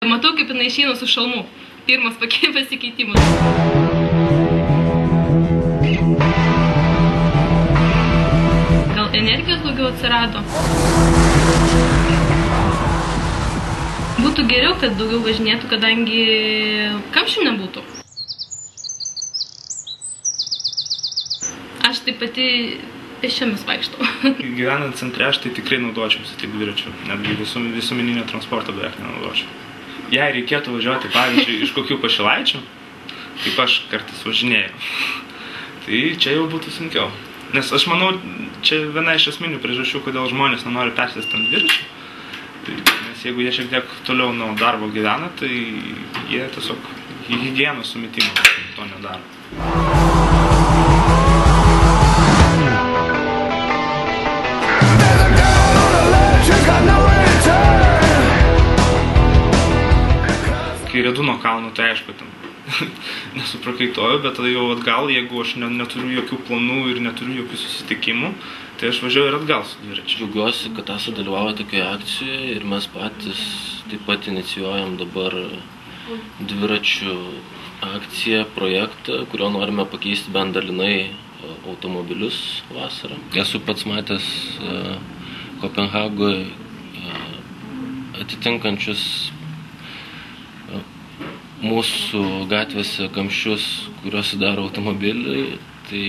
Matau, kaip jinai išeina su šalmu. Pirmas pasikeitimas. Gal energijos daugiau atsirado? Būtų geriau, kad daugiau važinėtų, kadangi kamščių nebūtų. Aš taip pati pėsčiomis vaikštau. Gyvenant centre aš tai tikrai naudočiausi taip dviračiu. Netgi visuomeninio transporto beveik nenaudočiau. Jei reikėtų važiuoti, pavyzdžiui, iš kokių Pašilaičių, kaip aš kartais važinėjau, tai čia jau būtų sunkiau. Nes aš manau, čia viena iš esminių priežasčių, kodėl žmonės nenori persėsti ant dviračių. Nes jeigu jie šiek tiek toliau nuo darbo gyvena, tai jie tiesiog higienos sumetimą to nedaro. Kai riedu nuo kalno, tai aišku, nesuprakaitoju, bet tada jau atgal, jeigu aš neturiu jokių planų ir neturiu jokių susitikimų, tai aš važiuoju ir atgal su dviračiu. Džiaugiuosi, kad esate dalyvauja tokioje akcijoje ir mes patys taip pat inicijuojam dabar dviračių akciją, projektą, kurio norime pakeisti bent dalinai automobilius vasarą. Esu pats matęs Kopenhagoje atitinkančius mūsų gatvėse kamščius, kuriuos sudaro automobiliai, tai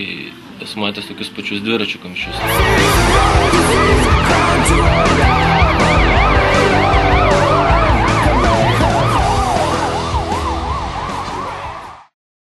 esu matęs tokius pačius dviračių kamščius.